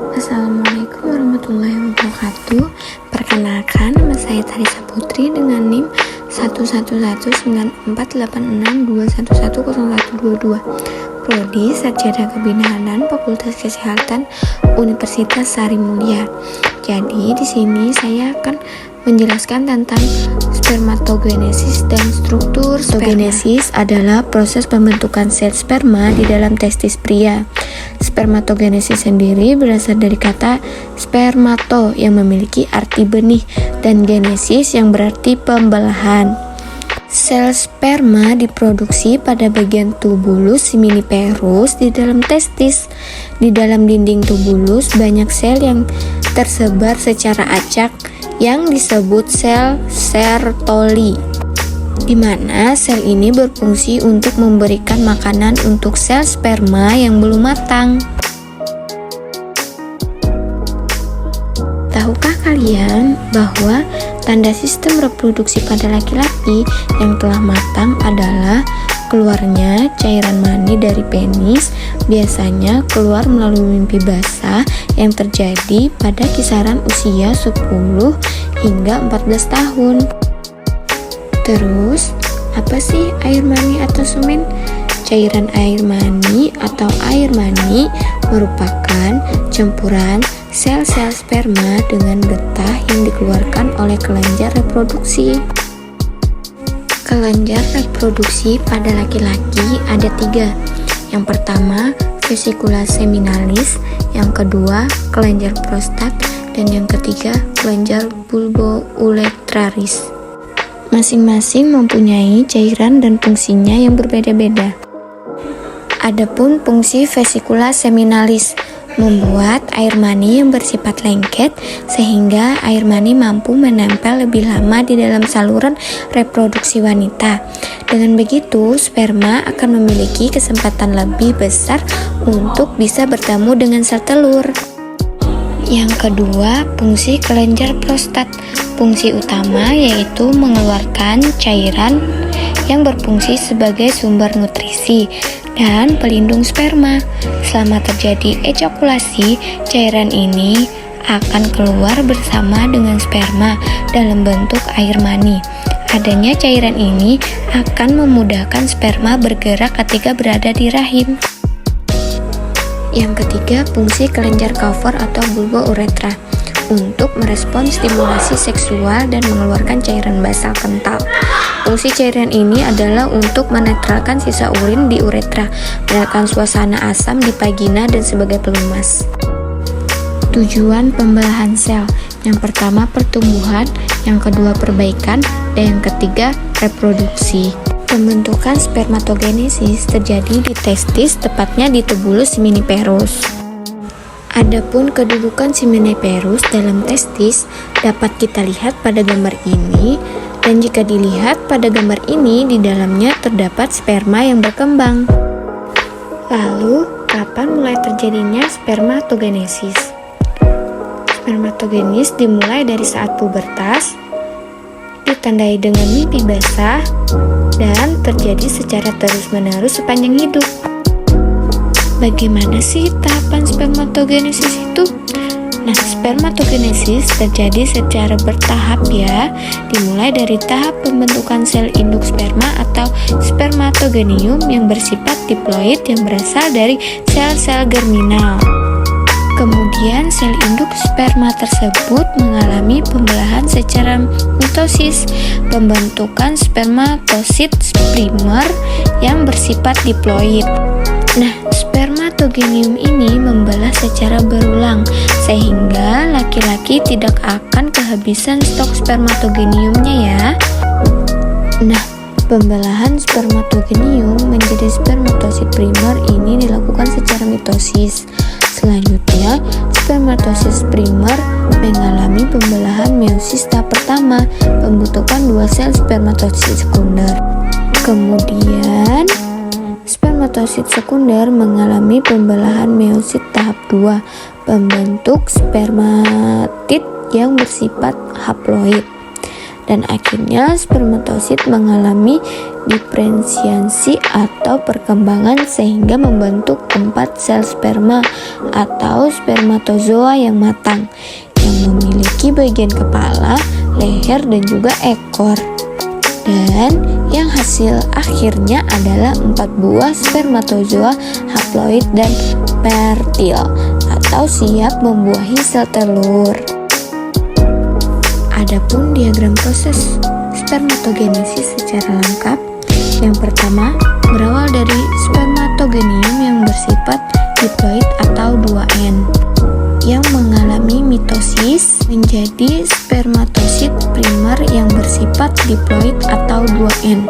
Assalamualaikum warahmatullahi wabarakatuh. Perkenalkan, nama saya Tarisa Putri dengan NIM 111948621101122. Prodi Sarjana Kebidanan Fakultas Kesehatan Universitas Sarimulia. Jadi di sini saya akan menjelaskan tentang spermatogenesis dan struktur sperma. Spermatogenesis adalah proses pembentukan sel sperma di dalam testis pria. Spermatogenesis sendiri berasal dari kata spermato yang memiliki arti benih dan genesis yang berarti pembelahan. Sel sperma diproduksi pada bagian tubulus seminiferus di dalam testis. Di dalam dinding tubulus banyak sel yang tersebar secara acak yang disebut sel Sertoli, di mana sel ini berfungsi untuk memberikan makanan untuk sel sperma yang belum matang. Tahukah kalian bahwa tanda sistem reproduksi pada laki-laki yang telah matang adalah keluarnya cairan mani dari penis, biasanya keluar melalui mimpi basah yang terjadi pada kisaran usia 10 hingga 14 tahun. Terus, apa sih air mani atau semen? Cairan air mani atau air mani merupakan campuran sel-sel sperma dengan getah yang dikeluarkan oleh kelenjar reproduksi. Kelenjar reproduksi pada laki-laki ada 3. Yang pertama, vesicula seminalis, yang kedua, kelenjar prostat, dan yang ketiga, kelenjar bulbouretraris. Masing-masing mempunyai cairan dan fungsinya yang berbeda-beda. Adapun fungsi vesicula seminalis membuat air mani yang bersifat lengket sehingga air mani mampu menempel lebih lama di dalam saluran reproduksi wanita. Dengan begitu, sperma akan memiliki kesempatan lebih besar untuk bisa bertemu dengan sel telur. Yang kedua, fungsi kelenjar prostat. Fungsi utama yaitu mengeluarkan cairan yang berfungsi sebagai sumber nutrisi dan pelindung sperma. Selama terjadi ejakulasi, cairan ini akan keluar bersama dengan sperma dalam bentuk air mani. Adanya cairan ini akan memudahkan sperma bergerak ketika berada di rahim. Yang ketiga, fungsi kelenjar Cooper atau bulbouretra untuk merespon stimulasi seksual dan mengeluarkan cairan basal kental. Fungsi cairan ini adalah untuk menetralkan sisa urin di uretra, meningkatkan suasana asam di vagina, dan sebagai pelumas. Tujuan pembelahan sel: yang pertama pertumbuhan, yang kedua perbaikan, dan yang ketiga reproduksi. Pembentukan spermatogenesis terjadi di testis, tepatnya di tubulus seminiferus. Adapun kedudukan seminiferus dalam testis dapat kita lihat pada gambar ini, dan jika dilihat pada gambar ini, di dalamnya terdapat sperma yang berkembang. Lalu, kapan mulai terjadinya spermatogenesis? Spermatogenesis dimulai dari saat pubertas, ditandai dengan mimpi basah, dan terjadi secara terus-menerus sepanjang hidup. Bagaimana sih tahapan spermatogenesis itu? Nah, spermatogenesis terjadi secara bertahap ya. Dimulai dari tahap pembentukan sel induk sperma atau spermatogenium yang bersifat diploid yang berasal dari sel-sel germinal. Kemudian sel induk sperma tersebut mengalami pembelahan secara mitosis, pembentukan spermatosit primer yang bersifat diploid. Nah, spermatogenium ini membelah secara berulang sehingga laki-laki tidak akan kehabisan stok spermatogeniumnya ya. Nah, pembelahan spermatogenium menjadi spermatosit primer ini dilakukan secara mitosis. Selanjutnya, spermatosit primer mengalami pembelahan meiosis tahap pertama, pembentukan 2 sel spermatosit sekunder. Kemudian, spermatosit sekunder mengalami pembelahan meiosit tahap 2, pembentuk spermatid yang bersifat haploid. dan akhirnya spermatosit mengalami diferensiasi atau perkembangan sehingga membentuk 4 sel sperma atau spermatozoa yang matang yang memiliki bagian kepala, leher, dan juga ekor. Dan yang hasil akhirnya adalah 4 buah spermatozoa haploid dan fertil atau siap membuahi sel telur. Adapun diagram proses spermatogenesis secara lengkap, yang pertama berawal dari spermatogenium yang bersifat diploid atau 2N yang mengalami mitosis menjadi spermatosit primer yang bersifat diploid atau 2N,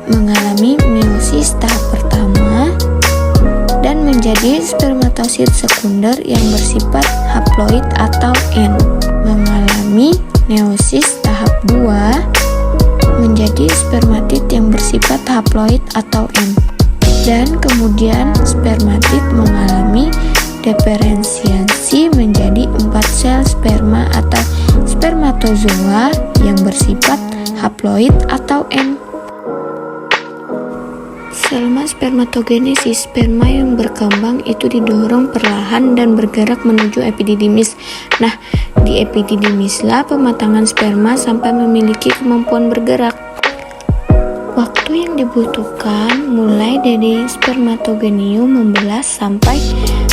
mengalami meiosis tahap pertama, dan menjadi spermatosit sekunder yang bersifat haploid atau N, mengalami meiosis tahap 2, menjadi spermatid yang bersifat haploid atau N, dan kemudian spermatid mengalami diferensiasi menjadi 4 sel sperma atau spermatozoa yang bersifat haploid atau N. Selama spermatogenesis, sperma yang berkembang itu didorong perlahan dan bergerak menuju epididymis. Nah, di epididymislah pematangan sperma sampai memiliki kemampuan bergerak. Waktu yang dibutuhkan mulai dari spermatogenium membelas sampai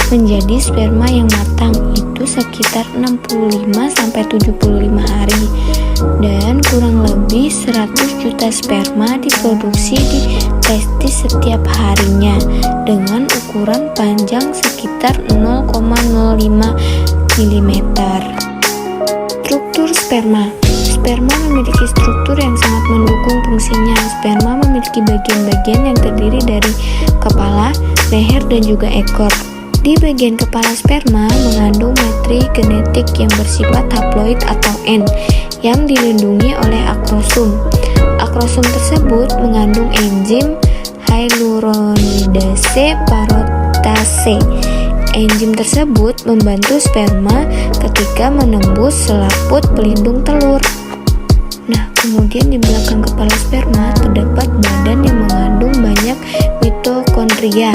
menjadi sperma yang matang itu sekitar 65-75 hari, dan kurang lebih 100 juta sperma diproduksi di testis setiap harinya dengan ukuran panjang sekitar 0,05 mm. Struktur sperma. Sperma memiliki struktur yang sangat mendukung fungsinya. Sperma memiliki bagian-bagian yang terdiri dari kepala, leher, dan juga ekor. Di bagian kepala sperma mengandung materi genetik yang bersifat haploid atau N yang dilindungi oleh akrosum. Akrosum tersebut mengandung enzim hyaluronidase parotase. Enzim tersebut membantu sperma ketika menembus selaput pelindung telur. Nah, kemudian di belakang kepala sperma terdapat badan yang mengandung banyak mitokondria,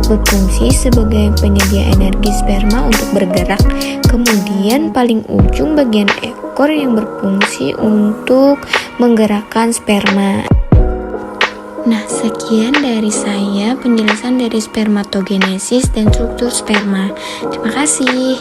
berfungsi sebagai penyedia energi sperma untuk bergerak. Kemudian paling ujung bagian ekor yang berfungsi untuk menggerakkan sperma. Nah, sekian dari saya penjelasan dari spermatogenesis dan struktur sperma. Terima kasih.